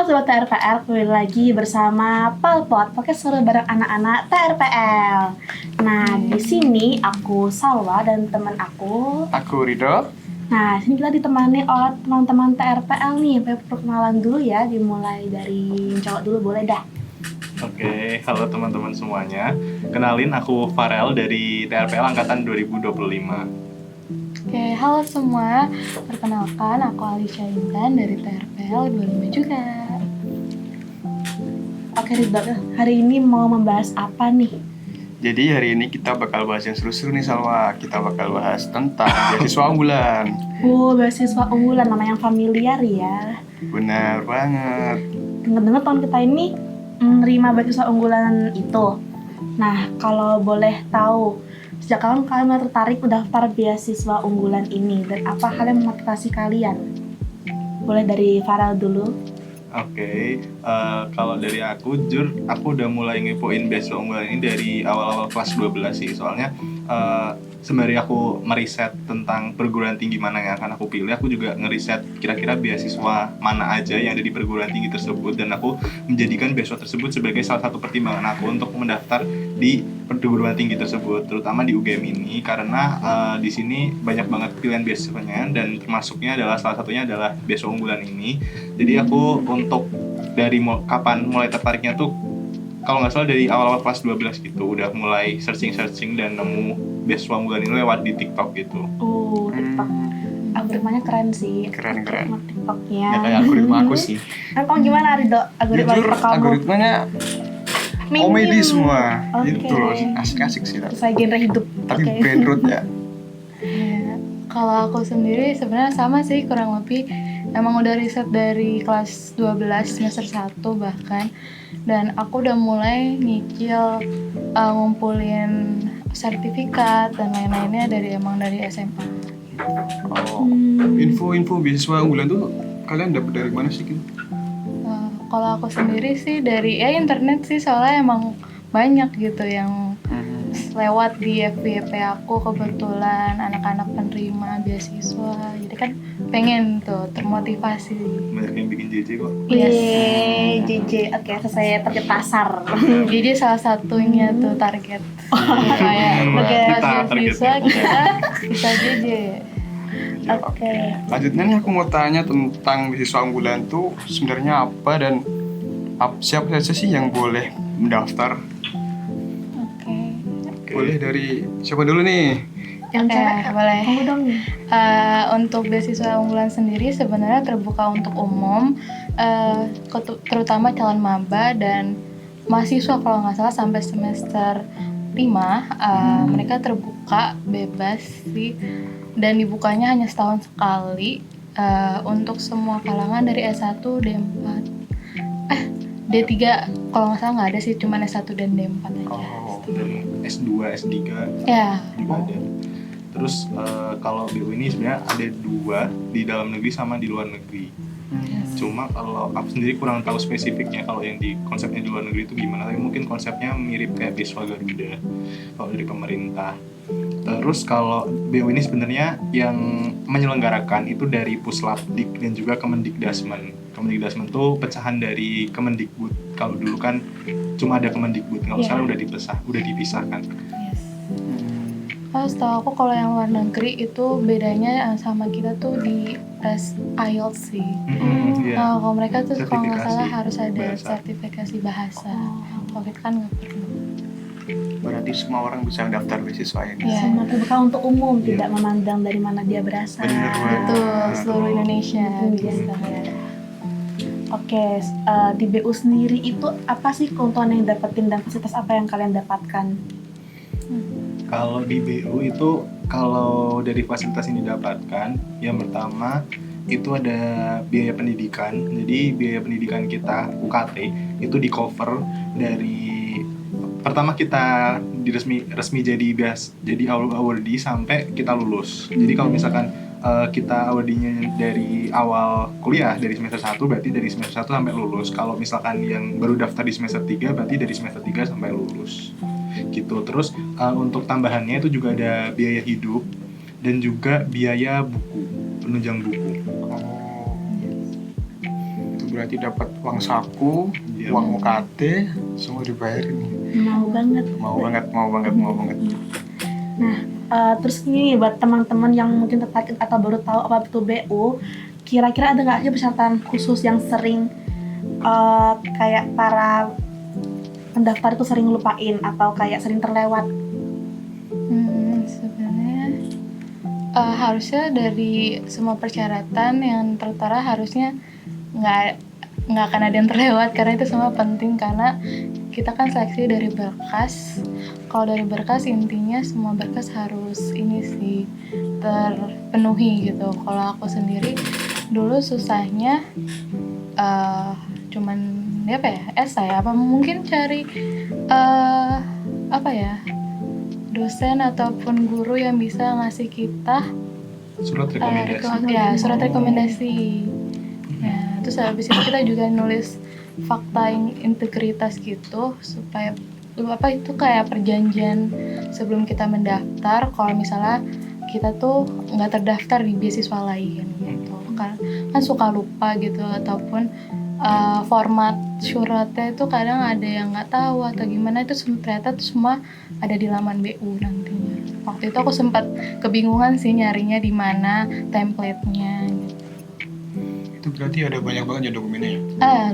Halo Sobat TRPL, kembali lagi bersama Palpot, podcast seru bareng anak-anak TRPL. Nah, di sini aku Salwa dan teman aku Rido. Nah, sini kita ditemani oleh teman-teman TRPL nih. Perkenalan dulu ya, dimulai dari yang cowok dulu, boleh dah. Oke, halo teman-teman semuanya. Kenalin, aku Farel dari TRPL Angkatan 2025. Oke, halo semua. Perkenalkan, aku Alicia Intan dari TRPL 25 juga. Oke Ridho, hari ini mau membahas apa nih? Jadi hari ini kita bakal bahas yang seru-seru nih Salwa. Kita bakal bahas tentang beasiswa unggulan. Beasiswa unggulan, nama yang familiar ya. Benar banget. Dengar-dengar tahun kita ini menerima beasiswa unggulan itu. Nah, kalau boleh tahu, sejak kapan kalian tertarik mendaftar beasiswa unggulan ini dan apa hal yang memotivasi kalian? Boleh dari Farel dulu. Oke, kalau dari aku, aku udah mulai ngepoin beasiswa unggulan ini dari awal-awal kelas 12 sih. Soalnya sembari aku meriset tentang perguruan tinggi mana yang akan aku pilih, aku juga ngeriset kira-kira beasiswa mana aja yang ada di perguruan tinggi tersebut, dan aku menjadikan beasiswa tersebut sebagai salah satu pertimbangan aku untuk mendaftar di perguruan tinggi tersebut, terutama di UGM ini, karena di sini banyak banget pilihan beasiswanya, dan termasuknya adalah salah satunya adalah beasiswa unggulan ini. Jadi aku untuk dari kapan mulai tertariknya tuh, kalau nggak salah dari awal-awal kelas 12 gitu, udah mulai searching dan nemu beasiswa unggulan ini lewat di TikTok gitu. TikTok. Algoritmanya keren sih. Keren. TikToknya. Ya kayak algoritma aku sih. Kamu gimana Ridho? Algoritma Jujur TikTok kamu? algoritmanya komedi semua. Oke. Gitu loh, asik-asik sih. Sesuai genre hidup. Tapi Oke. brain root ya. Ya, kalau aku sendiri sebenarnya sama sih, kurang lebih emang udah riset dari kelas 12 semester 1 bahkan, dan aku udah mulai nyicil ngumpulin sertifikat dan lain-lainnya dari SMA. Oh, info-info beasiswa unggulan tuh kalian dapat dari mana sih? Kalau aku sendiri sih dari internet sih, soalnya emang banyak gitu yang lewat di FYP aku, kebetulan anak-anak penerima beasiswa, jadi kan pengen tuh termotivasi. Banyak yang bikin JJ kok. Yes. JJ, oke, sesuai target pasar. Jadi salah satunya tuh target. Kayak Kita beasiswa kita bisa JJ. Oke. Lanjutnya nih aku mau tanya tentang beasiswa unggulan tuh sebenarnya apa dan siapa saja sih yang boleh mendaftar? Boleh dari siapa dulu nih? Yang cewek boleh. kamu dong. Untuk beasiswa unggulan sendiri sebenarnya terbuka untuk umum, terutama calon maba dan mahasiswa kalau nggak salah sampai semester 5. Mereka terbuka bebas sih, dan dibukanya hanya setahun sekali untuk semua kalangan dari S1, D4, D3 kalau nggak salah nggak ada sih, cuma S1 dan D4 aja. Dan S2, S3 Ya. juga ada. Terus kalau BU ini sebenarnya ada 2, di dalam negeri sama di luar negeri. Cuma kalau aku sendiri kurang tahu spesifiknya kalau yang di konsepnya di luar negeri itu gimana, tapi mungkin konsepnya mirip kayak beasiswa Garuda kalau dari pemerintah. Terus kalau BU ini sebenarnya yang menyelenggarakan itu dari Puslapdik dan juga Kemendikdasmen. Kemendikdasmen itu pecahan dari Kemendikbud. Kalau dulu kan cuma ada Kemendikbud, kalau sekarang udah dipisahkan. Setahu aku kalau yang luar negeri itu bedanya sama kita tuh di tes IELTS sih. Kalau mereka tuh kalau nggak salah harus ada sertifikasi bahasa. Kalau kita kan nggak perlu. Berarti semua orang bisa daftar beasiswa ini. Semua terbuka untuk umum, tidak memandang dari mana dia berasal. Betul, seluruh Indonesia bisa. Oke, di BU sendiri itu apa sih keuntungan yang dapetin dan fasilitas apa yang kalian dapatkan? Kalau di BU itu, kalau dari fasilitas yang didapatkan, yang pertama itu ada biaya pendidikan. Jadi biaya pendidikan kita UKT itu di cover dari pertama kita resmi jadi awardee sampai kita lulus. Jadi kalau misalkan kita awardee-nya dari awal kuliah dari semester 1, berarti dari semester 1 sampai lulus. Kalau misalkan yang baru daftar di semester 3, berarti dari semester 3 sampai lulus gitu. Terus untuk tambahannya itu juga ada biaya hidup dan juga biaya buku, penunjang buku. berarti dapat uang saku, Iya. uang UKT, semua dibayarin nih. Mau banget. Mau banget. Terus nih buat teman-teman yang mungkin tertarik atau baru tahu apa itu BU, kira-kira ada nggak sih persyaratan khusus yang sering kayak para pendaftar itu sering lupain atau kayak sering terlewat? Sebenarnya harusnya dari semua persyaratan yang tertera harusnya nggak akan ada yang terlewat, karena itu semua penting, karena kita kan seleksi dari berkas. Kalau dari berkas intinya semua berkas harus ini sih terpenuhi gitu. Kalau aku sendiri dulu susahnya cuman apa ya, esai apa mungkin cari apa ya, dosen ataupun guru yang bisa ngasih kita Surat rekomendasi. surat rekomendasi. Nah, terus habis itu kita juga nulis fakta integritas gitu, supaya apa itu kayak perjanjian sebelum kita mendaftar kalau misalnya kita tuh nggak terdaftar di beasiswa lain gitu. Kan suka lupa gitu, ataupun format suratnya itu kadang ada yang nggak tahu atau gimana, itu ternyata tuh semua ada di laman BU nantinya. Waktu itu aku sempat kebingungan sih nyarinya di mana template-nya gitu. Itu berarti ada banyak banget ya dokumennya ya?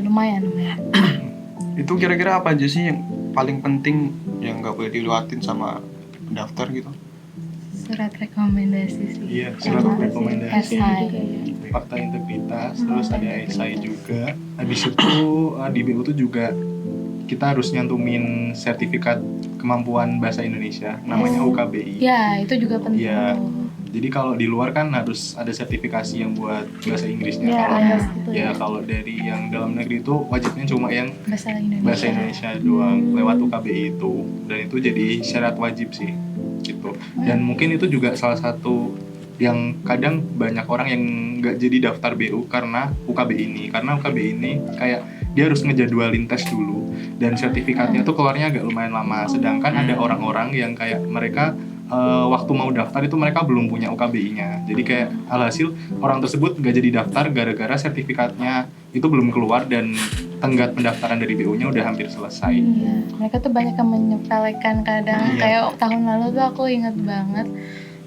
Lumayan. Itu kira-kira apa aja sih yang paling penting yang nggak boleh dilewatin sama pendaftar gitu? Surat rekomendasi sih. Iya, surat rekomendasi. Esai. Fakta integritas, terus ada esai juga. Habis itu di BU tuh juga kita harus nyantumin sertifikat kemampuan bahasa Indonesia, namanya UKBI. Ya, itu juga penting. Iya. Jadi kalau di luar kan harus ada sertifikasi yang buat bahasa Inggrisnya. Ya, Kalau IELTS gitu ya. kalau dari yang dalam negeri itu wajibnya cuma yang Bahasa Indonesia doang lewat UKBI itu, dan itu jadi syarat wajib sih gitu. Dan mungkin itu juga salah satu yang kadang banyak orang yang nggak jadi daftar BU karena UKBI ini, karena UKBI ini kayak dia harus ngejadwalin tes dulu dan sertifikatnya tuh keluarnya agak lumayan lama, sedangkan ada orang-orang yang kayak mereka waktu mau daftar itu mereka belum punya UKBI-nya, jadi kayak alhasil orang tersebut nggak jadi daftar gara-gara sertifikatnya itu belum keluar dan tenggat pendaftaran dari BU-nya udah hampir selesai. Iya, mereka tuh banyak yang menyepelekan kadang. Iya. Kayak tahun lalu tuh aku inget banget,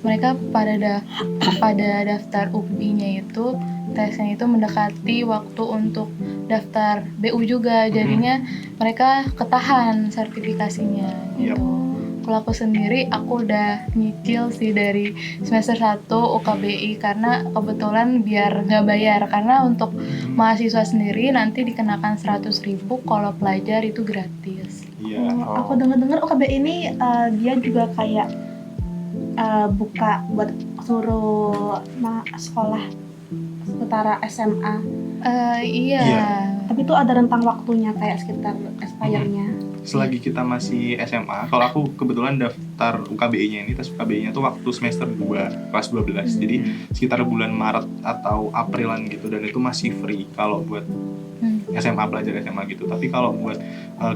mereka pada daftar UKBI-nya itu tesnya itu mendekati waktu untuk daftar BU juga, jadinya mereka ketahan sertifikasinya gitu. Kalau aku sendiri, aku udah nyicil sih dari semester 1 UKBI karena kebetulan biar nggak bayar, karena untuk mahasiswa sendiri nanti dikenakan 100.000, kalau pelajar itu gratis. Iya. Aku dengar UKBI ini dia juga kayak buka buat seluruh sekolah setara SMA. Iya. Tapi itu ada rentang waktunya kayak sekitar expire-nya. Selagi kita masih SMA, kalau aku kebetulan daftar UKBI-nya ini, tes UKBI-nya tuh waktu semester 2, kelas 12. Jadi sekitar bulan Maret atau Aprilan gitu, dan itu masih free kalau buat SMA, pelajar SMA gitu. Tapi kalau buat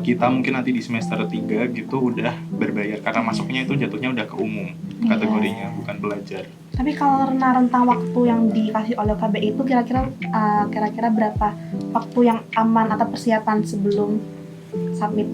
kita mungkin nanti di semester 3 gitu udah berbayar, karena masuknya itu jatuhnya udah ke umum kategorinya, bukan pelajar. Tapi kalau rentang waktu yang dikasih oleh UKBI itu kira-kira berapa waktu yang aman atau persiapan sebelum submit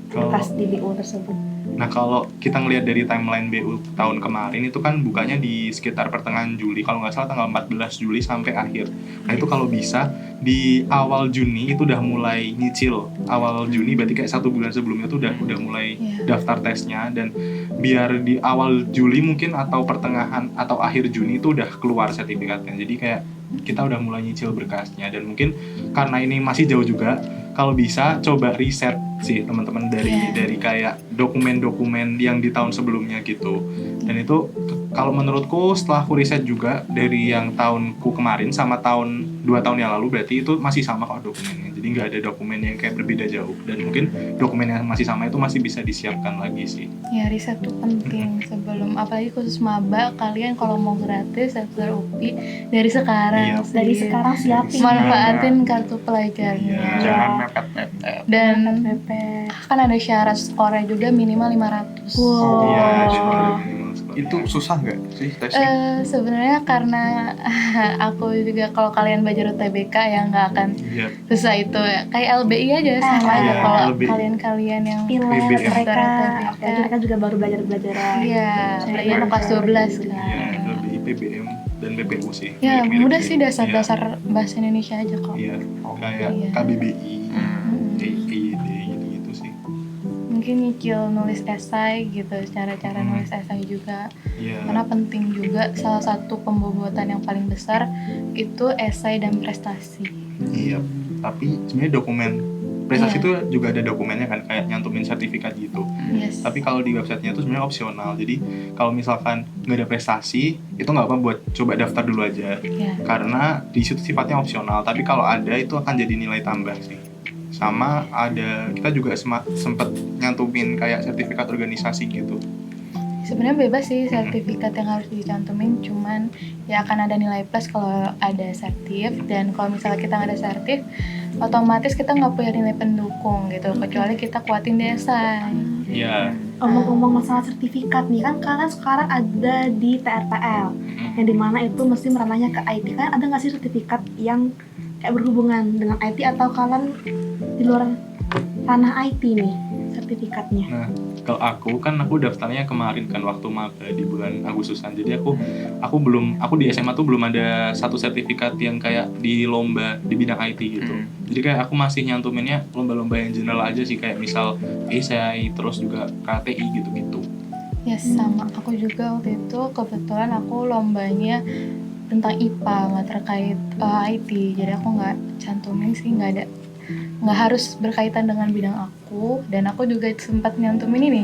berkas di BU tersebut? Nah, kalau kita ngelihat dari timeline BU tahun kemarin itu kan bukanya di sekitar pertengahan Juli, kalau nggak salah tanggal 14 Juli sampai akhir. Nah, itu kalau bisa di awal Juni itu udah mulai nyicil. Awal Juni berarti kayak 1 bulan sebelumnya tuh udah mulai daftar tesnya, dan biar di awal Juli mungkin atau pertengahan atau akhir Juni itu udah keluar sertifikatnya. Jadi kayak kita udah mulai nyicil berkasnya, dan mungkin karena ini masih jauh juga, kalau bisa coba riset sih teman-teman dari kayak dokumen-dokumen yang di tahun sebelumnya gitu. Dan itu kalau menurutku setelah aku riset juga dari yang tahunku kemarin sama 2 tahun yang lalu, berarti itu masih sama kok dokumennya. Jadi nggak ada dokumen yang kayak berbeda jauh, dan mungkin dokumen yang masih sama itu masih bisa disiapkan lagi sih. Ya, riset tuh penting sebelum, apalagi khusus maba, kalian kalau mau gratis daftar UPI dari sekarang. Iya. Sih. Dari sekarang siapin. Manfaatin kartu pelajarnya. Jangan mepet-mepet. Dan PP. kan ada syarat skornya juga minimal 500. Wow. Iya, ada minimal sekolah. Itu susah nggak sih tesnya? Sebenarnya karena aku juga kalau kalian belajar UTBK ya nggak akan Iya. susah itu ya. Kayak LBI aja sama aja iya, kalau LBI. kalian-kalian yang Pilet PBM. mereka, PBM. apalagi mereka juga baru belajar iya, apalagi anak kelas 12 kan. Iya, lebih PBM dan BPU sih. Ya, Mirip-mirip mudah sih Iya. dasar-dasar bahasa Indonesia aja kok. Iya, kayak Iya. KBBI, Mm-mm. EID gitu-gitu sih. Mungkin nyicil nulis esai gitu, cara-cara Hmm. nulis esai juga. Iya. Karena penting juga, salah satu pembobotan yang paling besar itu esai dan prestasi. Iya. Tapi sebenarnya dokumen prestasi Iya. itu juga ada dokumennya kan, kayak nyantumin sertifikat gitu. Yes. Tapi kalau di websitenya itu sebenarnya opsional. Jadi kalau misalkan nggak ada prestasi, itu nggak apa buat coba daftar dulu aja. Ya. Karena di situ sifatnya opsional. Tapi kalau ada itu akan jadi nilai tambah sih. Sama ada kita juga sempet nyantumin kayak sertifikat organisasi gitu. Sebenarnya bebas sih sertifikat yang harus dicantumin, cuman ya akan ada nilai plus kalau ada sertif, dan kalau misalnya kita nggak ada sertif, otomatis kita nggak punya nilai pendukung gitu, kecuali kita kuatin di esai. Iya. Ngomong-ngomong masalah sertifikat nih, kan kalian sekarang ada di TRPL, yang dimana itu mesti meranahnya ke IT. Kan ada nggak sih sertifikat yang kayak berhubungan dengan IT, atau kalian di luar ranah IT nih sertifikatnya? Nah, kalau aku daftarnya kemarin kan waktu maba di bulan Agustusan. Jadi aku di SMA tuh belum ada satu sertifikat yang kayak di lomba di bidang IT gitu. Jadi kayak aku masih nyantuminnya lomba-lomba yang general aja sih, kayak misal esai, terus juga KTI gitu-gitu. Yes, sama aku juga waktu itu kebetulan aku lombanya tentang IPA, nggak terkait IT, jadi aku nggak cantumin sih, nggak harus berkaitan dengan bidang aku. Dan aku juga sempat nyantumin ini,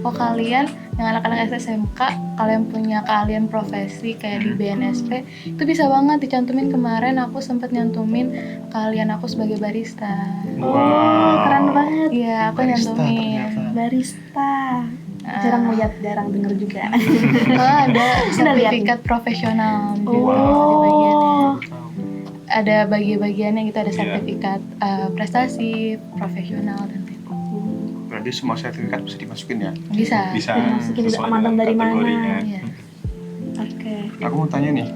kalian yang anak-anak SMK, kalian punya keahlian profesi kayak di BNSP, itu bisa banget dicantumin. Kemarin aku sempat nyantumin keahlian aku sebagai barista. Oh, keren banget. Iya, aku Barista nyantumin. ternyata. Barista. Jarang lihat, jarang denger juga. Ada Sudah lihat nih? sertifikat profesional juga di Oh. bagiannya. Ada bagi-bagiannya gitu, ada Iya. sertifikat prestasi, profesional, dan lain-lain. Berarti semua sertifikat bisa dimasukin ya? Bisa. Bisa Dimasukin juga sesuai mantan dengan dari mana. kategorinya. Iya. Oke. Aku mau tanya nih,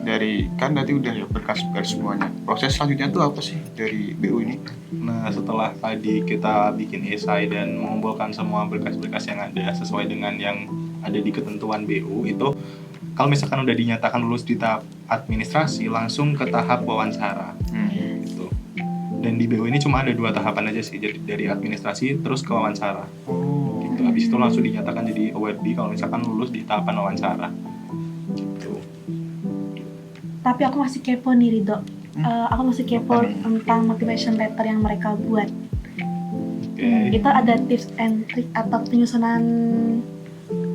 kan tadi udah ya berkas-berkas semuanya. Proses selanjutnya tuh apa sih dari BU ini? Nah, setelah tadi kita bikin esai dan mengumpulkan semua berkas-berkas yang ada sesuai dengan yang ada di ketentuan BU, itu kalau misalkan udah dinyatakan lulus di tahap administrasi, langsung ke tahap wawancara gitu. Dan di BU ini cuma ada 2 tahapan aja sih, jadi dari administrasi terus ke wawancara Oh. gitu. Habis itu langsung dinyatakan jadi awardee kalau misalkan lulus di tahapan wawancara gitu. Tapi aku masih kepo nih, Ridho. Aku masih kepo Apa nih? tentang motivation letter yang mereka buat. Oke. Itu ada tips and trick atau penyusunan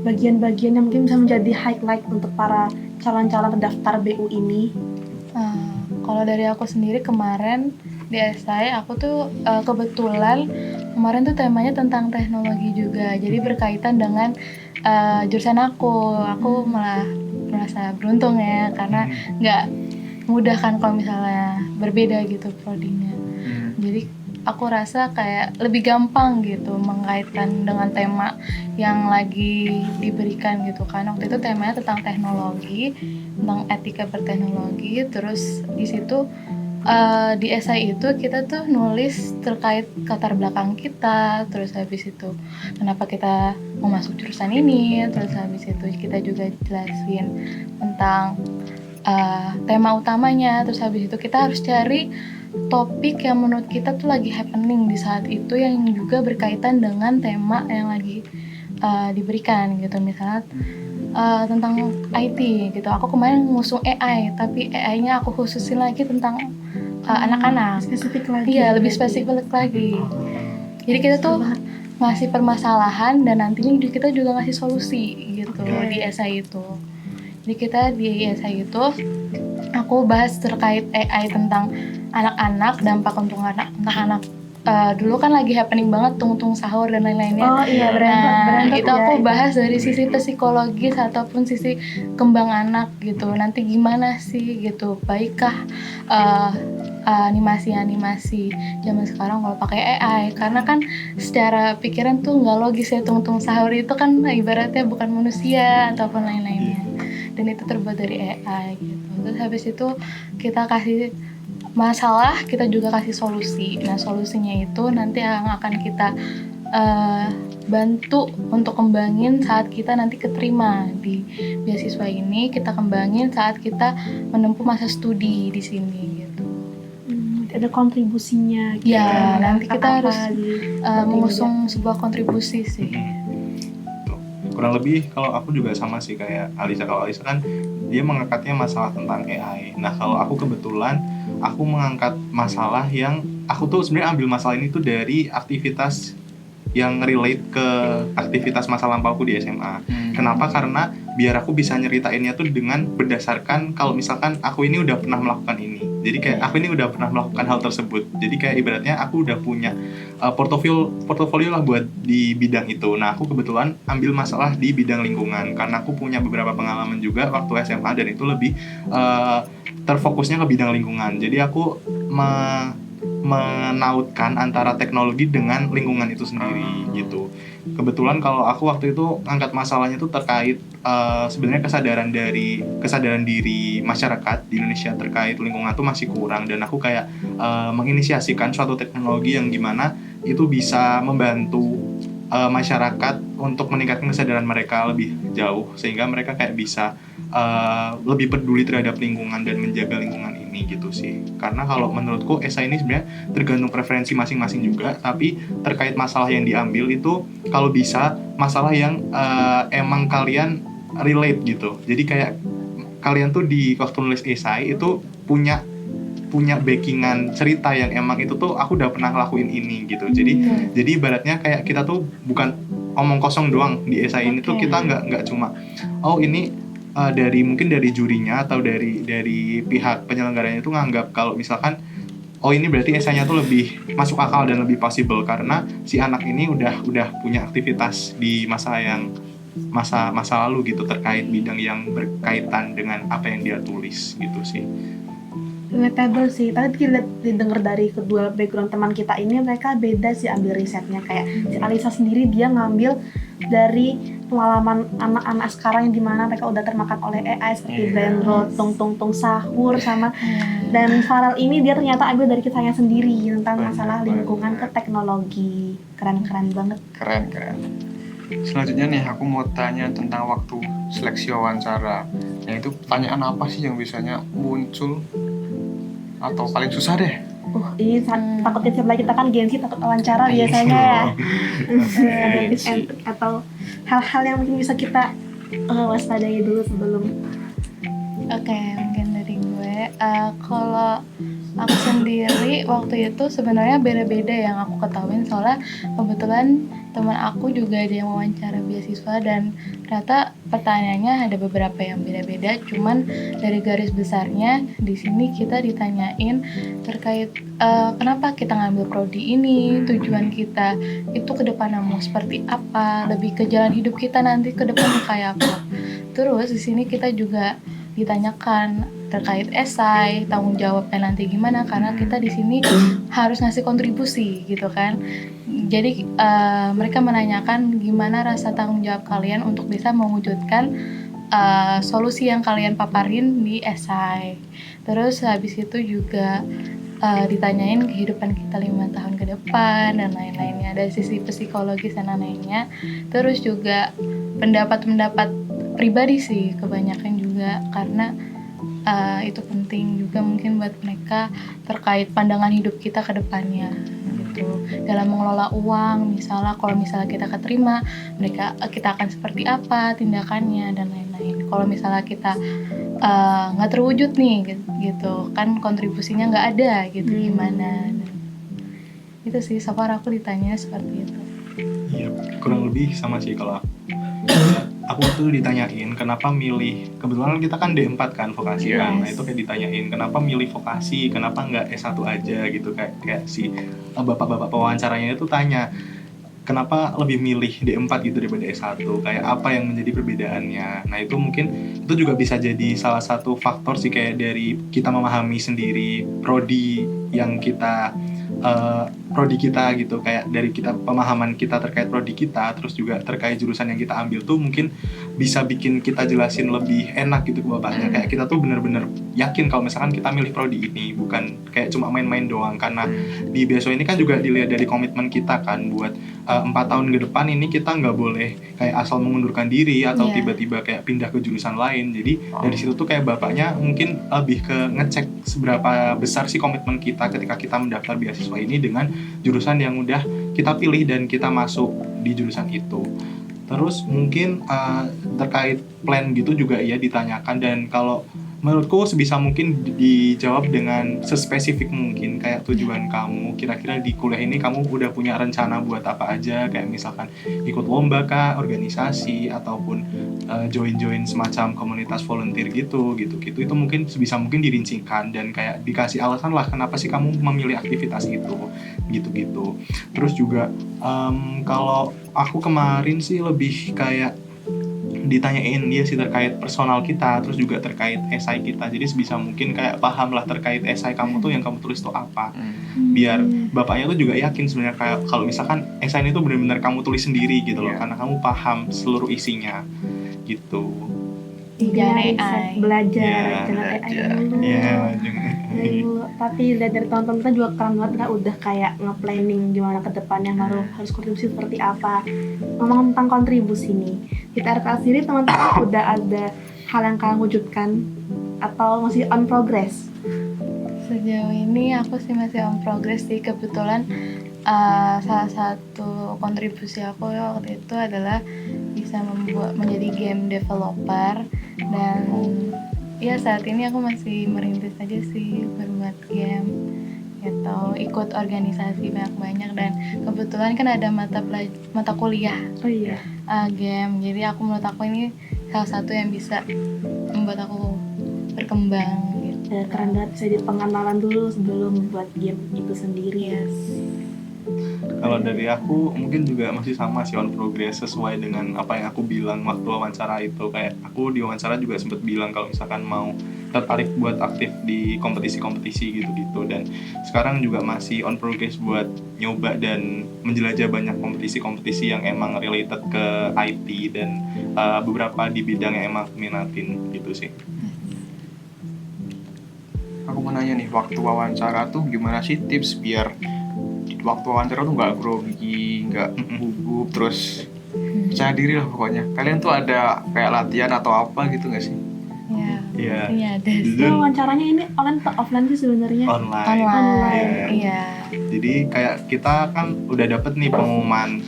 bagian-bagian yang mungkin bisa menjadi highlight untuk para calon-calon pendaftar BU ini. Kalau dari aku sendiri kemarin di esai, aku tuh kebetulan kemarin tuh temanya tentang teknologi juga, jadi berkaitan dengan jurusan aku. Aku malah merasa beruntung ya, karena nggak mudah kan kalau misalnya berbeda gitu prodinya. Jadi aku rasa kayak lebih gampang gitu mengaitkan dengan tema yang lagi diberikan gitu kan. Waktu itu temanya tentang teknologi, tentang etika berteknologi. Terus di situ di esai itu kita tuh nulis terkait latar belakang kita, terus habis itu kenapa kita mau masuk jurusan ini, terus habis itu kita juga jelasin tentang tema utamanya, terus habis itu kita harus cari topik yang menurut kita tuh lagi happening di saat itu yang juga berkaitan dengan tema yang lagi diberikan gitu. Misalnya tentang IT gitu, aku kemarin ngusung AI, tapi AI-nya aku khususin lagi tentang anak-anak. Spesifik lagi. Iya, lebih spesifik lagi. Jadi kita tuh ngasih permasalahan dan nantinya kita juga ngasih solusi gitu di esai itu. Jadi kita di esai itu aku bahas terkait AI tentang anak-anak, dampak untuk anak-anak. Dulu kan lagi happening banget tung sahur dan lain-lainnya. Oh iya, berentet Itu ya, aku itu. bahas dari sisi psikologis ataupun sisi kembang anak gitu. Nanti gimana sih gitu? Baikkah animasi-animasi zaman sekarang kalau pakai AI, karena kan secara pikiran tuh nggak logis ya, tungtung sahur itu kan ibaratnya bukan manusia ataupun lain-lainnya, dan itu terbuat dari AI gitu. Terus habis itu kita kasih masalah, kita juga kasih solusi. Nah solusinya itu nanti yang akan kita bantu untuk kembangin saat kita nanti keterima di beasiswa ini, kita kembangin saat kita menempuh masa studi di sini gitu. Ada kontribusinya gitu. Ya, nanti kita Apa harus di- mengusung sebuah kontribusi sih. Tuh. Kurang lebih kalau aku juga sama sih kayak Alisa. Kalau Alisa kan dia mengangkatnya masalah tentang AI. Nah kalau aku kebetulan aku mengangkat masalah yang aku tuh sebenarnya ambil masalah ini tuh dari aktivitas yang relate ke aktivitas masa lampauku di SMA. Kenapa? Karena biar aku bisa nyeritainnya tuh dengan berdasarkan kalau misalkan aku ini udah pernah melakukan ini. Jadi kayak aku ini udah pernah melakukan hal tersebut. Jadi kayak ibaratnya aku udah punya portofolio lah buat di bidang itu. Nah, aku kebetulan ambil masalah di bidang lingkungan karena aku punya beberapa pengalaman juga waktu SMA dan itu lebih terfokusnya ke bidang lingkungan. Jadi aku menautkan antara teknologi dengan lingkungan itu sendiri gitu. Kebetulan kalau aku waktu itu angkat masalahnya itu terkait sebenarnya kesadaran diri masyarakat di Indonesia terkait lingkungan itu masih kurang, dan aku kayak menginisiasikan suatu teknologi yang gimana itu bisa membantu masyarakat untuk meningkatkan kesadaran mereka lebih jauh sehingga mereka kayak bisa lebih peduli terhadap lingkungan dan menjaga lingkungan ini gitu sih. Karena kalau menurutku esai ini sebenarnya tergantung preferensi masing-masing juga, tapi terkait masalah yang diambil itu kalau bisa masalah yang emang kalian relate gitu. Jadi kayak kalian tuh di waktu nulis esai itu punya backingan cerita yang emang itu tuh aku udah pernah ngelakuin ini gitu. Jadi ibaratnya kayak kita tuh bukan omong kosong doang di esai ini tuh, kita nggak cuma ini mungkin dari jurinya atau dari pihak penyelenggaranya itu nganggap kalau misalkan ini berarti esainya tuh lebih masuk akal dan lebih possible karena si anak ini udah punya aktivitas di masa lalu gitu terkait bidang yang berkaitan dengan apa yang dia tulis gitu sih. Relatable sih. Tadi kita didengar dari kedua background teman kita ini, mereka beda sih ambil risetnya. Kayak si Alisa sendiri dia ngambil dari pengalaman anak-anak sekarang yang dimana mereka udah termakan oleh AI seperti brain rot, tung sahur sama, dan Farel ini dia ternyata ambil dari kisahnya sendiri tentang masalah lingkungan ke teknologi. Keren banget. Keren. Selanjutnya nih aku mau tanya tentang waktu seleksi wawancara. Nah itu pertanyaan apa sih yang biasanya muncul atau paling susah deh? Ini takutnya tiap lagi kita kan Gen Z takut wawancara biasanya ya. Ada tips and trick atau hal-hal yang mungkin bisa kita waspadai dulu sebelum. Oke, mungkin dari gue kalau aku sendiri waktu itu sebenarnya beda-beda yang aku ketahuin, soalnya kebetulan teman aku juga ada yang wawancara beasiswa dan ternyata pertanyaannya ada beberapa yang beda-beda, cuman dari garis besarnya di sini kita ditanyain terkait kenapa kita ngambil prodi ini, tujuan kita itu ke depannya mau seperti apa, lebih ke jalan hidup kita nanti ke depannya kayak apa. Terus di sini kita juga ditanyakan terkait esai, tanggung jawabnya nanti gimana, karena kita di sini harus ngasih kontribusi gitu kan. Jadi mereka menanyakan gimana rasa tanggung jawab kalian untuk bisa mewujudkan solusi yang kalian paparin di esai. Terus habis itu juga ditanyain kehidupan kita 5 tahun ke depan dan lain-lainnya dari sisi psikologis dan lain-lainnya. Terus juga pendapat pribadi sih kebanyakan juga, karena itu penting juga mungkin buat mereka terkait pandangan hidup kita ke depannya gitu. Dalam mengelola uang, misalnya kalau misalnya kita keterima, kita akan seperti apa tindakannya dan lain-lain. Kalau misalnya kita nggak terwujud nih gitu kan, kontribusinya nggak ada gitu, gimana. Dan itu sih, so far aku ditanya seperti itu. Iya, kurang lebih sama sih kalau aku waktu itu ditanyain kenapa milih, kebetulan kita kan D4 kan vokasi kan, nah itu kayak ditanyain kenapa milih vokasi, kenapa nggak S1 aja gitu, kayak si bapak-bapak pewawancaranya itu tanya kenapa lebih milih D4 gitu daripada S1, kayak apa yang menjadi perbedaannya. Nah itu mungkin itu juga bisa jadi salah satu faktor sih, kayak dari kita memahami sendiri prodi yang kita prodi kita gitu, kayak dari kita pemahaman kita terkait prodi kita, terus juga terkait jurusan yang kita ambil tuh mungkin bisa bikin kita jelasin lebih enak gitu ke bapaknya, kayak kita tuh bener-bener yakin kalau misalkan kita milih prodi ini, bukan kayak cuma main-main doang. Karena di beasiswa ini kan juga dilihat dari komitmen kita kan buat 4 tahun ke depan ini kita nggak boleh kayak asal mengundurkan diri atau Iya. tiba-tiba kayak pindah ke jurusan lain. Jadi dari situ tuh kayak bapaknya mungkin lebih ke ngecek seberapa besar sih komitmen kita ketika kita mendaftar beasiswa ini dengan jurusan yang udah kita pilih dan kita masuk di jurusan itu. Terus mungkin terkait plan gitu juga ya ditanyakan, dan kalau menurutku sebisa mungkin dijawab dengan sespesifik mungkin, kayak tujuan kamu kira-kira di kuliah ini kamu udah punya rencana buat apa aja, kayak misalkan ikut lomba kah, organisasi, ataupun join semacam komunitas volunteer gitu itu mungkin sebisa mungkin dirincikan dan kayak dikasih alasan lah kenapa sih kamu memilih aktivitas itu gitu. Terus juga kalau aku kemarin sih lebih kayak ditanyain dia sih terkait personal kita, terus juga terkait esai kita, jadi sebisa mungkin kayak paham lah terkait esai kamu tuh yang kamu tulis tuh apa, biar bapaknya tuh juga yakin sebenarnya kayak kalau misalkan esai itu benar-benar kamu tulis sendiri gitu loh, karena kamu paham seluruh isinya gitu. Jangan riset, AI. belajar, Iya, jangan AI belajar. dulu. Iya, jangan. Dulu. Tapi lihat dari teman-teman kita juga keren banget kan, udah kayak nge-planning gimana ke depannya harus kontribusi seperti apa. Ngomong tentang kontribusi nih, di TRK sendiri teman-teman udah ada hal yang kalian wujudkan atau masih on progress? Sejauh ini aku sih masih on progress sih. Kebetulan salah satu kontribusi aku waktu itu adalah bisa menjadi game developer, dan ya saat ini aku masih merintis aja sih berbuat game gitu, ikut organisasi banyak-banyak, dan kebetulan kan ada mata kuliah Oh iya. game, jadi menurut aku ini salah satu yang bisa membuat aku berkembang gitu. Ya, keren banget, bisa jadi pengenalan dulu sebelum membuat game itu sendiri. Yes. Kalau dari aku mungkin juga masih sama sih, on progress, sesuai dengan apa yang aku bilang waktu wawancara itu. Kayak aku di wawancara juga sempat bilang kalau misalkan mau tertarik buat aktif di kompetisi-kompetisi gitu-gitu, dan sekarang juga masih on progress buat nyoba dan menjelajah banyak kompetisi-kompetisi yang emang related ke IT dan beberapa di bidang yang emang aku minatin gitu sih. Aku mau nanya nih, waktu wawancara tuh gimana sih tips biar waktu wawancara tuh nggak grogi, nggak gugup, terus percaya diri lah pokoknya. Kalian tuh ada kayak latihan atau apa gitu nggak sih? Ya, Iya. pastinya ada sih. Jujur, Wawancaranya ini online atau offline sih sebenarnya? online. Online, Iya. iya. Jadi kayak kita kan udah dapet nih pengumuman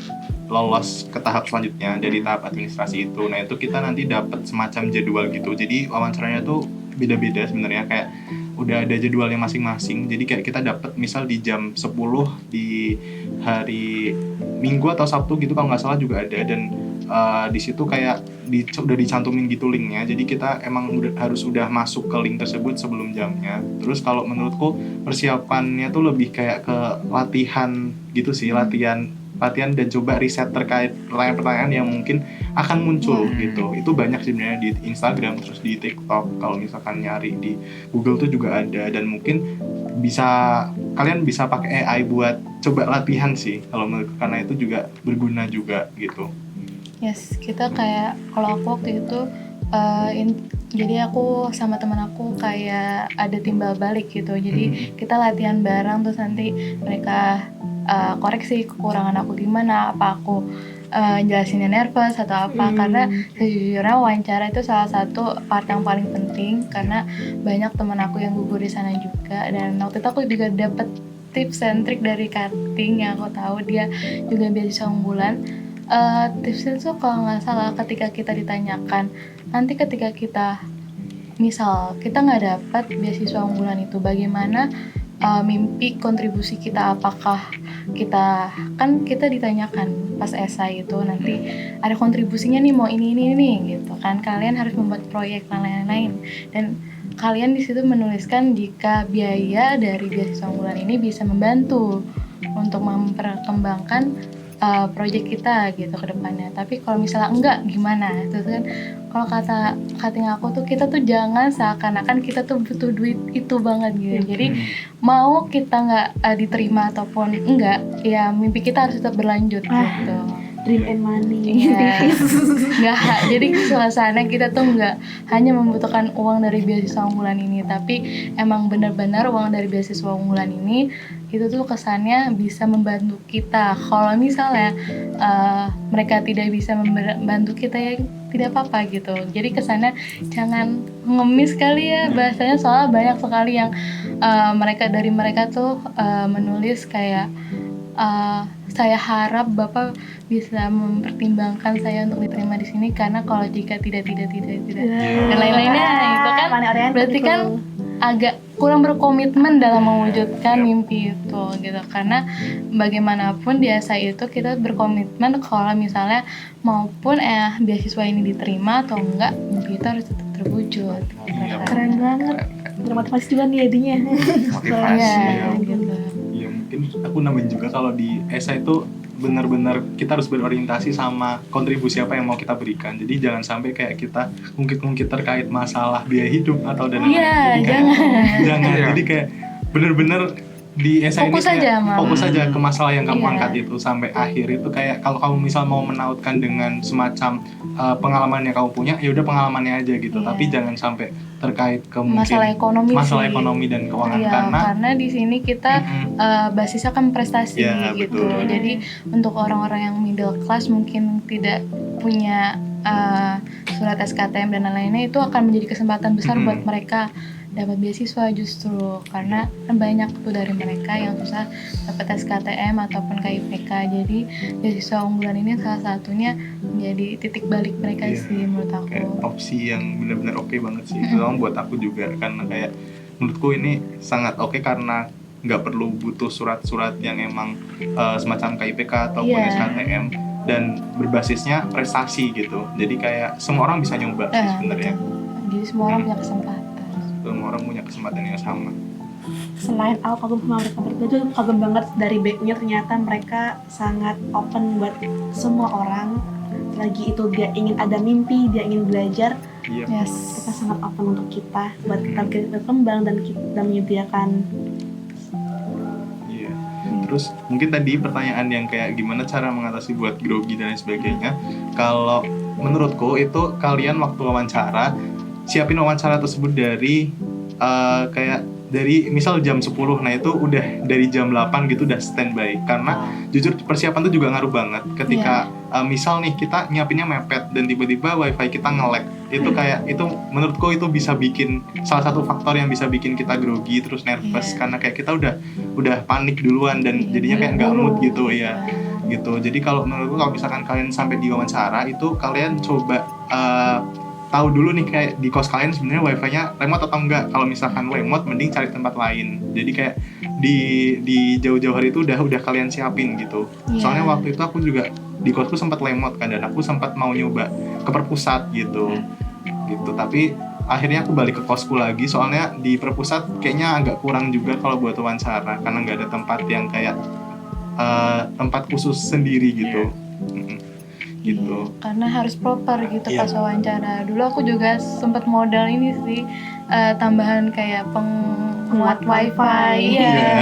lolos ke tahap selanjutnya dari tahap administrasi itu. Nah itu kita nanti dapat semacam jadwal gitu. Jadi wawancaranya tuh beda-beda sebenarnya, kayak udah ada jadwalnya masing-masing. Jadi kayak kita dapat misal di jam 10 di hari Minggu atau Sabtu gitu kalau nggak salah juga ada, dan di situ kayak udah dicantumin gitu linknya. Jadi kita emang harus udah masuk ke link tersebut sebelum jamnya. Terus kalau menurutku persiapannya tuh lebih kayak ke latihan gitu sih, latihan dan coba riset terkait pertanyaan-pertanyaan yang mungkin akan muncul gitu. Itu banyak sebenarnya di Instagram, terus di TikTok, kalau misalkan nyari di Google tuh juga ada, dan mungkin kalian bisa pakai AI buat coba latihan sih kalau menurut, karena itu juga berguna juga gitu. Yes, kita kayak kalau aku waktu itu jadi aku sama teman aku kayak ada timbal balik gitu. Jadi kita latihan bareng, terus nanti mereka koreksi kekurangan aku di mana, apa aku jelasinnya nervous atau apa. Karena sejujurnya wawancara itu salah satu part yang paling penting, karena banyak teman aku yang gugur di sana juga. Dan waktu itu aku juga dapet tips and trick dari Karting yang aku tahu dia juga beasiswa unggulan. Tipsnya tuh kalau nggak salah ketika kita ditanyakan, nanti ketika kita misal kita nggak dapat beasiswa unggulan itu, bagaimana mimpi kontribusi kita, apakah kita ditanyakan pas esai itu nanti ada kontribusinya nih, mau ini gitu kan, kalian harus membuat proyek dan lain-lain, dan kalian di situ menuliskan jika biaya dari beasiswa unggulan ini bisa membantu untuk memperkembangkan project kita gitu ke depannya. Tapi kalau misalnya enggak gimana? Itu kan kalau kating aku tuh kita tuh jangan seakan-akan kita tuh butuh duit itu banget gitu. Jadi mau kita nggak diterima ataupun enggak, ya mimpi kita harus tetap berlanjut gitu. Dream and money. Iya. Jadi suasana kita tuh nggak hanya membutuhkan uang dari beasiswa unggulan ini, tapi emang benar-benar uang dari beasiswa unggulan ini itu tuh kesannya bisa membantu kita. Kalau misalnya mereka tidak bisa membantu kita, ya tidak apa-apa gitu. Jadi kesannya jangan ngemis kali ya bahasanya, soalnya banyak sekali yang mereka tuh menulis kayak saya harap Bapak bisa mempertimbangkan saya untuk diterima di sini, karena kalau jika tidak dan lain-lainnya itu kan berarti kan agak kurang berkomitmen dalam mewujudkan mimpi itu gitu. Karena bagaimanapun di SI itu kita berkomitmen kalau misalnya maupun beasiswa ini diterima atau enggak, mimpi itu harus tetap terwujud. Keren banget. Motivasi juga nih jadinya. Motivasi. Gitu. Ya mungkin aku nambahin juga kalau di ESA itu benar-benar kita harus berorientasi sama kontribusi apa yang mau kita berikan. Jadi jangan sampai kayak kita ngungkit-ngungkit terkait masalah biaya hidup atau dana lain. Iya, Jadi kayak- jangan. Iya. Jadi kayak benar-benar di ESA ini Fokus kayak aja, Mam. fokus aja ke masalah yang kamu Iya. angkat itu sampai akhir. Itu kayak kalau kamu misal mau menautkan dengan semacam pengalaman yang kamu punya, ya udah pengalamannya aja gitu. Iya. Tapi jangan sampai terkait ke mungkin Masalah ekonomi masalah sih. ekonomi dan keuangan, Iya, karena di sini kita basisnya kan prestasi Ya, gitu. betul. Jadi untuk orang-orang yang middle class mungkin tidak punya surat SKTM dan lain-lainnya, itu akan menjadi kesempatan besar buat mereka dapat beasiswa justru, karena kan banyak tuh dari mereka yang susah dapat SKTM ataupun KIPK. Jadi beasiswa unggulan ini salah satunya menjadi titik balik mereka Iya, sih menurut aku. kayak opsi yang benar-benar oke banget sih. Terutama buat aku juga, karena kayak menurutku ini sangat oke karena nggak perlu butuh surat-surat yang emang semacam KIPK ataupun Iya. SKTM, dan berbasisnya prestasi gitu. Jadi kayak semua orang bisa nyoba sih sebenarnya. Betul. Jadi semua orang punya kesempatan. Semua orang punya kesempatan yang sama. Selain aku kagum sama mereka berdua, juga kagum banget dari BU-nya, ternyata mereka sangat open buat semua orang. Lagi itu dia ingin ada mimpi, dia ingin belajar, Iya. Yes. mereka sangat open untuk kita buat kita berkembang dan kita menyediakan. Iya. Terus mungkin tadi pertanyaan yang kayak gimana cara mengatasi buat grogi dan lain sebagainya. Kalau menurutku itu kalian waktu wawancara, siapin wawancara tersebut dari kayak dari misal jam 10, nah itu udah dari jam 8 gitu udah standby. Karena jujur persiapan tuh juga ngaruh banget. Ketika misal nih kita nyiapinnya mepet dan tiba-tiba wifi kita nge-lag, itu kayak itu menurutku itu bisa bikin salah satu faktor yang bisa bikin kita grogi terus nervous, karena kayak kita udah panik duluan dan jadinya kayak nggak mood gitu ya gitu. Jadi kalau menurutku kalau misalkan kalian sampai di wawancara itu kalian coba tahu dulu nih kayak di kos kalian sebenarnya wifi-nya remote atau enggak. Kalau misalkan remote, mending cari tempat lain. Jadi kayak di jauh-jauh hari itu udah kalian siapin gitu. Soalnya waktu itu aku juga di kosku sempat remote kan, dan aku sempat mau nyoba ke perpusat gitu. Tapi akhirnya aku balik ke kosku lagi, soalnya di perpusat kayaknya agak kurang juga kalau buat wawancara, karena nggak ada tempat yang kayak tempat khusus sendiri gitu. Gitu. Karena harus proper gitu Iya. pas wawancara. Dulu aku juga sempat modal ini sih, tambahan kayak penguat wifi. Iya.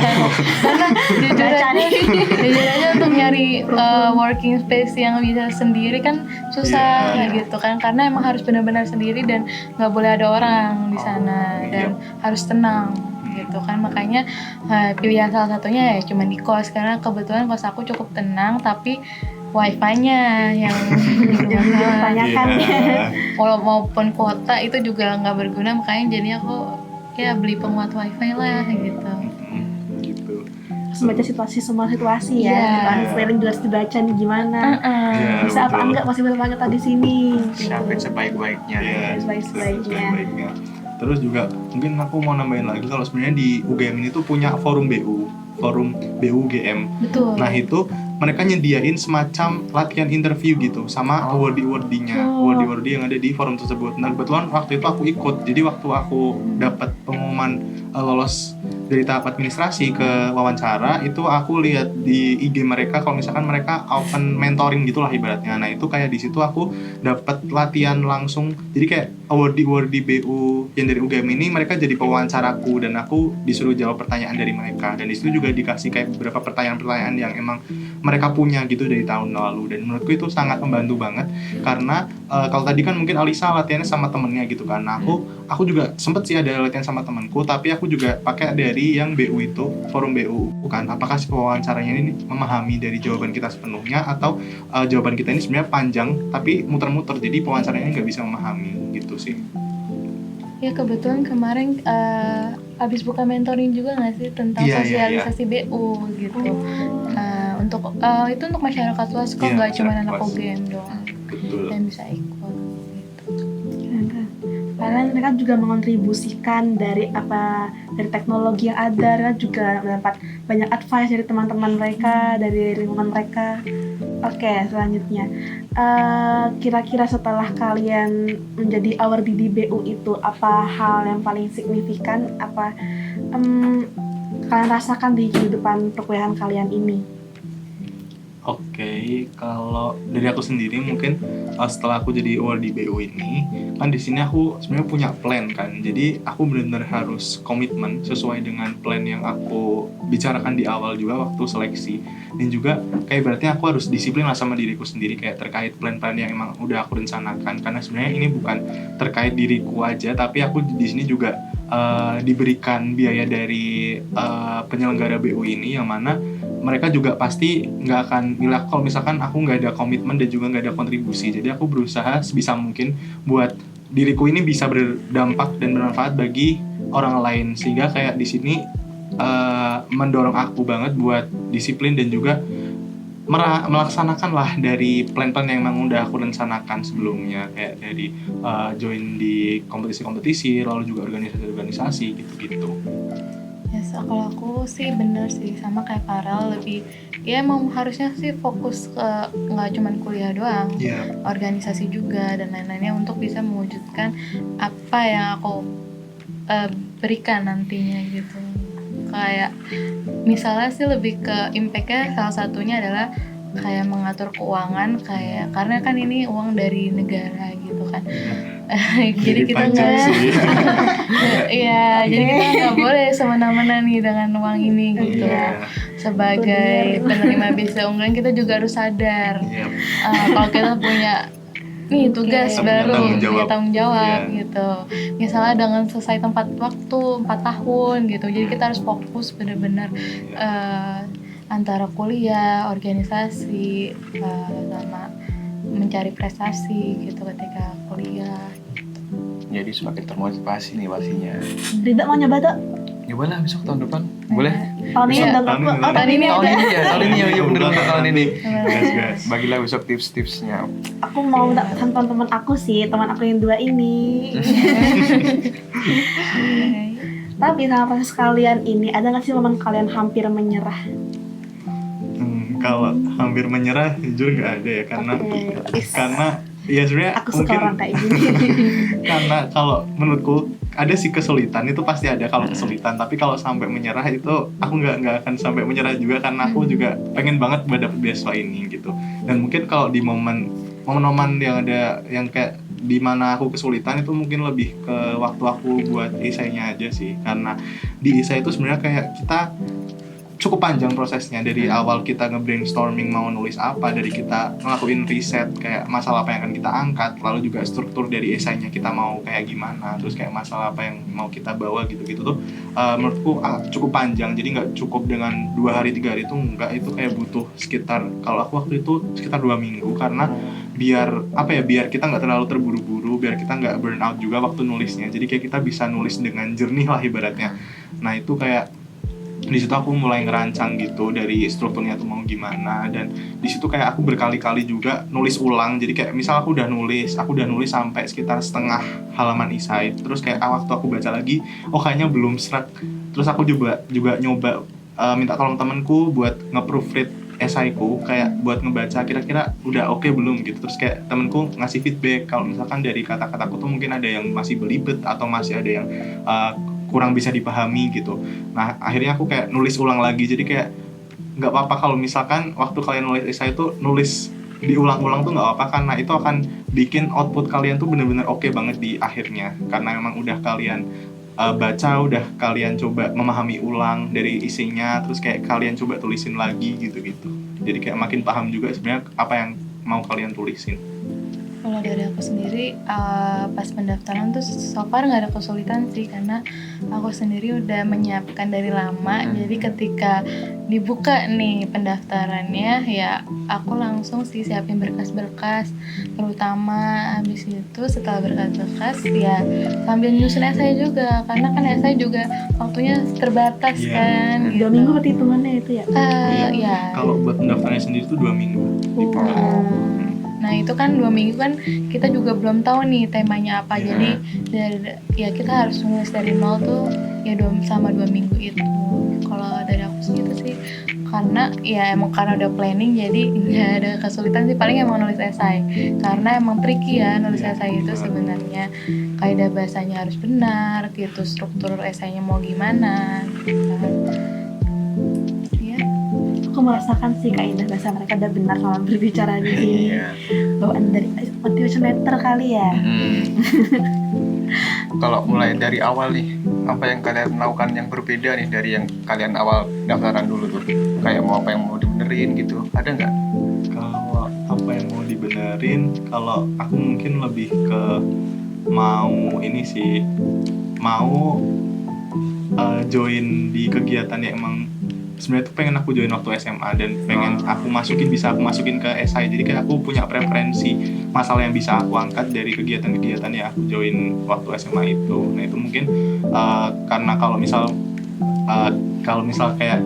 Karena jujur aja untuk nyari working space yang bisa sendiri kan susah gitu kan, karena emang harus benar-benar sendiri dan nggak boleh ada orang di sana dan harus tenang gitu kan. Makanya pilihan salah satunya ya cuma di kos, karena kebetulan kos aku cukup tenang, tapi wifi-nya yang dipertanyakan. Walau maupun kuota itu juga nggak berguna, makanya jadi aku ya beli penguat wifi lah gitu. Gitu. Terus baca semua situasi ya, Iya. bahan sailing juga harus dibaca nih gimana. Iya, Bisa apa betul. enggak, masih banyak banget tadi sini. Siapin sebaik-baiknya. Iya, sebaik-baiknya. Terus juga mungkin aku mau nambahin lagi kalau sebenarnya di UGM ini tuh punya forum BU GM. Betul. Nah itu mereka nyediain semacam latihan interview gitu sama awardee-awardee-nya, awardee yang ada di forum tersebut. Nah kebetulan waktu itu aku ikut, jadi waktu aku dapat pengumuman lolos dari tahap administrasi ke wawancara itu aku lihat di IG mereka kalau misalkan mereka open mentoring gitulah ibaratnya. Nah itu kayak di situ aku dapat latihan langsung, jadi kayak awardee BU yang dari UGM ini mereka jadi pewawancaraku dan aku disuruh jawab pertanyaan dari mereka, dan di situ juga dikasih kayak beberapa pertanyaan-pertanyaan yang emang mereka punya gitu dari tahun lalu, dan menurutku itu sangat membantu banget karena kalau tadi kan mungkin Alisa latihannya sama temennya gitu kan. Nah aku juga sempet sih ada latihan sama temanku, tapi aku juga pakai dari yang BU itu, forum BU bukan. Apakah si pewawancaranya ini memahami dari jawaban kita sepenuhnya atau jawaban kita ini sebenarnya panjang tapi muter-muter, jadi pewawancaranya nggak bisa memahami gitu sih. Ya kebetulan kemarin habis buka mentoring juga nggak sih tentang Iya, iya, sosialisasi BU gitu. Untuk itu untuk masyarakat luas kok, Iya, nggak cuma masyarakat anak luas. UGM doang Betul. yang bisa ikut. Karena mereka juga mengontribusikan dari teknologi yang ada, mereka juga mendapat banyak advice dari teman-teman mereka, dari lingkungan mereka. Oke, selanjutnya kira-kira setelah kalian menjadi awardee di BU itu, apa hal yang paling signifikan kalian rasakan di kehidupan perkuliahan kalian ini? Oke, kalau dari aku sendiri mungkin setelah aku jadi awardee BU ini, kan di sini aku sebenarnya punya plan kan. Jadi aku benar-benar harus komitmen sesuai dengan plan yang aku bicarakan di awal juga waktu seleksi. Dan juga kayak berarti aku harus disiplin lah sama diriku sendiri kayak terkait plan-plan yang emang udah aku rencanakan. Karena sebenarnya ini bukan terkait diriku aja, tapi aku di sini juga diberikan biaya dari penyelenggara BU ini, yang mana mereka juga pasti nggak akan nilai kalau misalkan aku nggak ada komitmen dan juga nggak ada kontribusi. Jadi aku berusaha sebisa mungkin buat diriku ini bisa berdampak dan bermanfaat bagi orang lain, sehingga kayak di sini mendorong aku banget buat disiplin dan juga melaksanakan lah dari plan-plan yang memang udah aku rencanakan sebelumnya, kayak dari join di kompetisi-kompetisi, lalu juga organisasi-organisasi gitu-gitu. Ya, kalau aku sih bener sih sama kayak Farel, lebih ya emang harusnya sih fokus ke nggak cuman kuliah doang, Iya. organisasi juga dan lain-lainnya untuk bisa mewujudkan apa yang aku berikan nantinya gitu. Kayak misalnya sih lebih ke impact-nya, salah satunya adalah kayak mengatur keuangan, kayak karena kan ini uang dari negara gitu kan. Jadi kita panjang nggak sih. Iya, jadi kita nggak boleh semena-mena nih dengan uang ini gitu. Iya. Sebagai penerima beasiswa unggulan kita juga harus sadar Iya. kalau kita punya nih tugas Oke. baru, Tanggung jawab. punya tanggung jawab Iya. gitu. Misalnya dengan selesai tempat waktu 4 tahun gitu, jadi kita harus fokus benar-benar antara kuliah, organisasi, sama mencari prestasi gitu ketika kuliah. Jadi semakin termotivasi nih pastinya. Tidak mau nyoba tuh? Nyoba lah besok tahun depan. Boleh? Tahun ini Iya. udah Tahun aku, ini. tahun ini Tahun aja. ini ya, tahun ini ya, iya bener untuk tahun ini. Gas. Bagilah besok tips-tipsnya. Aku mau minta pesan teman-teman aku sih, teman aku yang 2 ini. Tapi sama proses kalian ini, ada nggak sih momen kalian hampir menyerah? Kalau hampir menyerah jujur nggak ada ya, karena Oke. karena ya sebenarnya Aku suka mungkin orang kayak gini. karena kalau menurutku ada sih kesulitan, itu pasti ada kalau kesulitan, tapi kalau sampai menyerah itu aku nggak akan sampai menyerah juga, karena aku juga pengen banget buat dapet beasiswa ini gitu. Dan mungkin kalau di momen-momen yang ada yang kayak di mana aku kesulitan itu mungkin lebih ke waktu aku buat esainya aja sih, karena di esai itu sebenarnya kayak kita cukup panjang prosesnya, dari awal kita nge-brainstorming mau nulis apa, dari kita ngelakuin riset kayak masalah apa yang akan kita angkat, lalu juga struktur dari esainya kita mau kayak gimana, terus kayak masalah apa yang mau kita bawa gitu-gitu tuh menurutku cukup panjang. Jadi nggak cukup dengan 2 hari 3 hari itu, nggak, itu kayak butuh sekitar, kalau aku waktu itu sekitar 2 minggu, karena biar kita nggak terlalu terburu-buru, biar kita nggak burn out juga waktu nulisnya, jadi kayak kita bisa nulis dengan jernih lah ibaratnya. Nah itu kayak di situ aku mulai ngerancang gitu dari strukturnya tuh mau gimana, dan di situ kayak aku berkali-kali juga nulis ulang. Jadi kayak misal aku udah nulis sampai sekitar setengah halaman esai, terus kayak waktu aku baca lagi, oh kayaknya belum serak, terus aku juga nyoba minta tolong temanku buat nge-proofread esaiku, kayak buat ngebaca kira-kira udah oke belum gitu. Terus kayak temenku ngasih feedback kalau misalkan dari kata-kataku tuh mungkin ada yang masih belibet atau masih ada yang kurang bisa dipahami gitu. Nah akhirnya aku kayak nulis ulang lagi, jadi kayak nggak apa-apa kalau misalkan waktu kalian nulis esai itu nulis diulang-ulang tuh nggak apa-apa, karena itu akan bikin output kalian tuh bener-bener oke banget di akhirnya, karena memang udah kalian baca, udah kalian coba memahami ulang dari isinya, terus kayak kalian coba tulisin lagi gitu-gitu, jadi kayak makin paham juga sebenarnya apa yang mau kalian tulisin. Kalau dari aku sendiri pas pendaftaran tuh so far nggak ada kesulitan sih, karena aku sendiri udah menyiapkan dari lama. Jadi ketika dibuka nih pendaftarannya ya aku langsung sih siapin berkas-berkas, terutama habis itu setelah berkas-berkas ya sambil nyusun esai juga, karena kan esai juga waktunya terbatas kan. 2 minggu berarti hitungannya itu ya? Ya. Kalau buat pendaftarannya sendiri tuh 2 minggu. Nah itu kan 2 minggu kan kita juga belum tahu nih temanya apa, jadi ya kita harus nulis dari nol tuh ya 2 minggu itu. Kalau dari aku segitu sih, karena ya emang karena udah planning jadi nggak ada kesulitan sih, paling emang nulis esai, karena emang tricky ya nulis esai itu sebenarnya, kaidah bahasanya harus benar gitu, struktur esainya mau gimana gitu kan. Aku merasakan sih kaidah bahasa mereka udah benar sama berbicara di sini. Bawaan dari motivation letter kali ya. Kalau mulai dari awal nih, apa yang kalian lakukan yang berbeda nih dari yang kalian awal daftaran dulu tuh? Kayak mau apa yang mau dibenerin gitu, ada nggak? Kalau apa yang mau dibenerin, kalau aku mungkin lebih ke mau ini sih, mau join di kegiatan yang emang sebenarnya tuh pengen aku join waktu SMA dan pengen bisa aku masukin ke esai. Jadi kayak aku punya preferensi masalah yang bisa aku angkat dari kegiatan-kegiatan yang aku join waktu SMA itu. Nah itu mungkin karena kalau misal kayak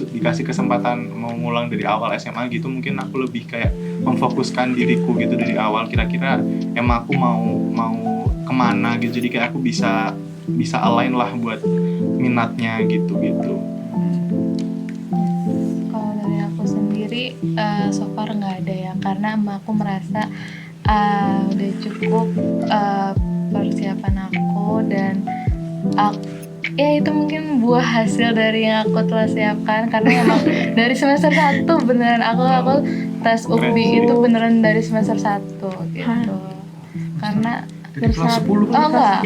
dikasih kesempatan mau ngulang dari awal SMA gitu, mungkin aku lebih kayak memfokuskan diriku gitu dari awal, kira-kira emang aku mau kemana gitu, jadi kayak aku bisa align lah buat minatnya gitu. Kalau dari aku sendiri so far nggak ada ya, karena aku merasa udah cukup persiapan aku, dan ya itu mungkin buah hasil dari yang aku telah siapkan, karena emang dari semester 1 beneran aku tes UPI itu beneran dari semester 1 gitu. Karena Dari kelas 10 oh enggak,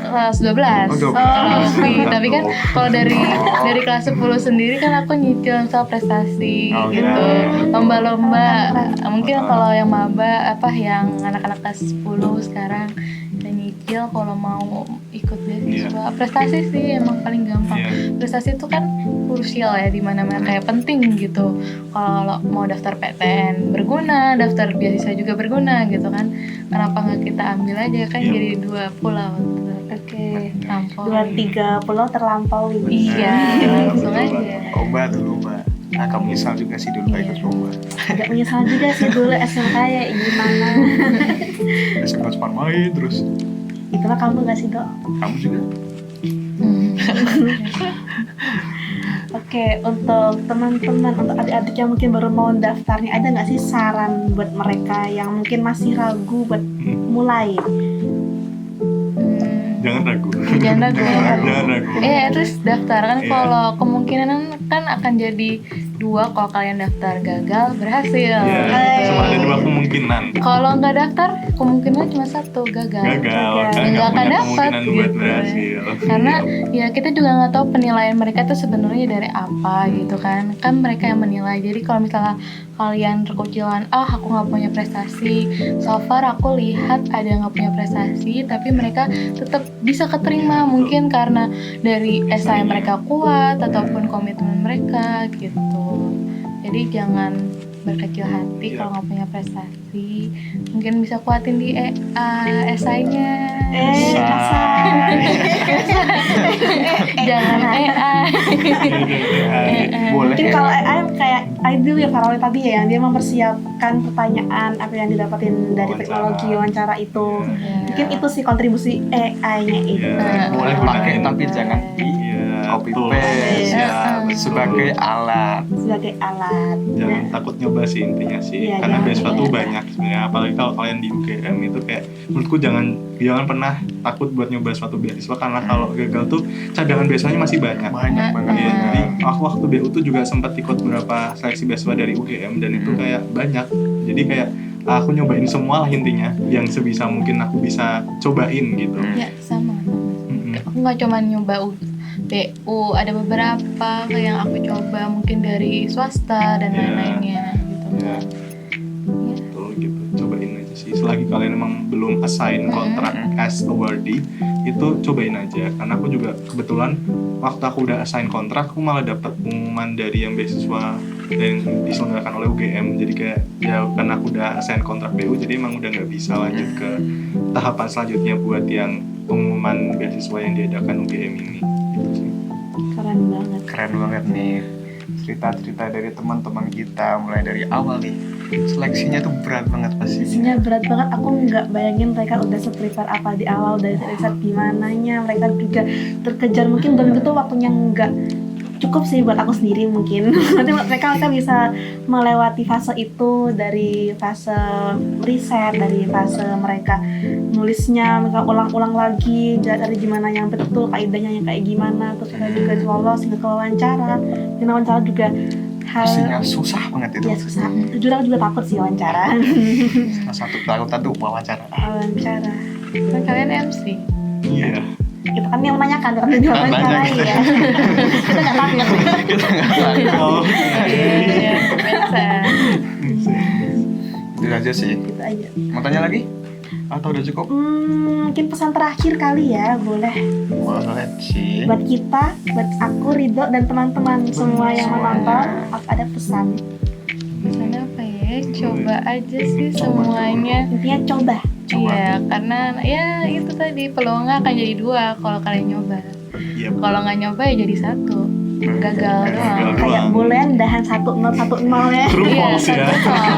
kelas 12. Kalau UPI, tapi kan kalau dari kelas 10 sendiri kan aku nyicil soal prestasi gitu. Lomba-lomba, mungkin kalau yang maba yang anak-anak kelas 10 sekarang udah nyicil kalau mau ikut beasiswa. Prestasi sih emang paling gampang. Prestasi itu kan krusial ya, di mana-mana kayak penting gitu. Kalau mau daftar PTN berguna, daftar beasiswa juga berguna gitu kan. Kenapa nggak kita ambil aja kan, jadi 2 pulau. Oke. Terlampaui. 2-3 pulau terlampaui. Iya, langsung aja. Lomba tuh lomba. Agak menyesal juga sih dulu ikut lomba. Agak menyesal juga sih dulu SMK ya gimana. SMA cuma main terus. Itu mah kamu nggak sih Dok? Kamu juga? Oke, untuk teman-teman, untuk adik-adik yang mungkin baru mau daftarnya, ada nggak sih saran buat mereka yang mungkin masih ragu buat mulai? Jangan ragu. Jangan ragu. Jangan ragu. Terus daftar kan, kalau kemungkinan kan akan jadi 2, kalau kalian daftar gagal berhasil. Cuma ada 2 kemungkinan. Kalau nggak daftar kemungkinan cuma 1, gagal. Kan nggak akan punya dapat kemungkinan buat gitu. berhasil. Karena ya kita juga nggak tahu penilaian mereka tuh sebenarnya dari apa gitu kan mereka yang menilai. Jadi kalau misalnya kalian terkucilan, aku nggak punya prestasi, so far aku lihat ada yang nggak punya prestasi tapi mereka tetap bisa keterima, mungkin karena dari esai mereka kuat ataupun komitmen mereka gitu. Jadi jangan berkecil hati kalau nggak punya prestasi, mungkin bisa kuatin di esainya. Jangan Boleh. Mungkin kalau AI kayak Aidil ya Faroli tadi ya, yang dia mempersiapkan pertanyaan apa yang didapatin dari teknologi wawancara itu. Mungkin itu sih kontribusi AI-nya itu. Boleh pakai tapi jangan copy Betul. paste Ya, betul. sebagai alat. sebagai alat. Jangan Nah, takut nyoba sih intinya sih, Iya, karena jangan beasiswa tuh nyoba. banyak sebenarnya, apalagi kalau kalian di UGM itu kayak menurutku jangan pernah takut buat nyoba suatu beasiswa, karena kalau gagal tuh cadangan beasiswanya masih banyak. Banyak banget. Iya, jadi aku waktu BU tuh juga sempat ikut beberapa seleksi beasiswa dari UGM dan itu kayak banyak. Jadi kayak aku nyobain semua lah intinya, yang sebisa mungkin aku bisa cobain gitu. Ya sama. Mm-mm. Aku nggak cuma nyoba BU, ada beberapa yang aku coba mungkin dari swasta dan Iya. lain-lainnya gitu. Ya, betul gitu. Cobain aja sih. Selagi kalian emang belum assign kontrak as awardee, itu cobain aja. Karena aku juga kebetulan waktu aku udah assign kontrak, aku malah dapat pengumuman dari yang beasiswa yang diselenggarakan oleh UGM. Jadi kayak ya karena aku udah assign kontrak BU, jadi emang udah nggak bisa lanjut ke tahapan selanjutnya buat yang pengumuman beasiswa yang diadakan UGM ini. Gitu sih. keren banget. Keren banget nih cerita-cerita dari teman-teman kita, mulai dari awal nih. Seleksinya tuh berat banget pasti. Isinya berat banget, aku nggak bayangin mereka udah se-prepare apa di awal, dari riset gimananya, mereka juga terkejar mungkin 2 minggu tuh waktunya nggak cukup sih buat aku sendiri mungkin. Nanti mereka bisa melewati fase itu, dari fase riset, dari fase mereka nulisnya, mereka ulang-ulang lagi dari gimana yang betul, kaidahnya yang kayak gimana, terus mereka juga lolos hingga ke wawancara. Dan wawancara juga hal Pastinya susah banget itu. ya susah. Jujur aku juga takut sih wawancara. Salah satu ketakutan tuh wawancara. Wawancara. Kan kalian MC. Iya. Kita kan yang menanyakan, bukan yang diwawancarai ya. Kita nggak takut. Kita nggak tahu. Oh, Iya, biasa. Itu aja sih. Gitu aja. Mau tanya lagi? Atau udah cukup? Mungkin pesan terakhir kali ya, boleh Boleh sih. buat kita, buat aku, Ridho dan teman-teman semua yang menonton, aku ada pesan. Pesan apa ya? Coba aja sih Coba semuanya. Intinya coba. Iya, karena ya itu tadi peluangnya akan jadi 2 kalau kalian nyoba. iya. Kalau nggak nyoba ya jadi 1. Gagal doang. Gagal. Kayak Doang. bulan dahan 1-0-1-0 ya. True Iya, false ya.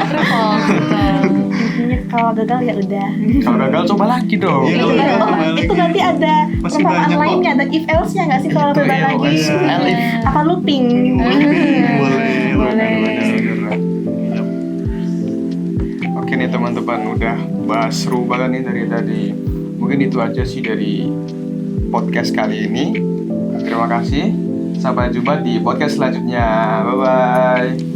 true false, betul. Intinya kalau gagal ya udah. Kalau gagal coba lagi dong. Iya, Itu kalau kan- gagal, oh, coba itu lagi. nanti ada Masih pertanyaan banyak kok. lainnya, ada if else-nya nggak sih kalau Itu coba ya, lagi? iya. Elif. Apa looping? Boleh, Boleh. benar-benar. Iya. Oke nih teman-teman, udah bahas seru banget nih dari tadi. Mungkin itu aja sih dari podcast kali ini. Terima kasih. Sampai jumpa di podcast selanjutnya. Bye bye.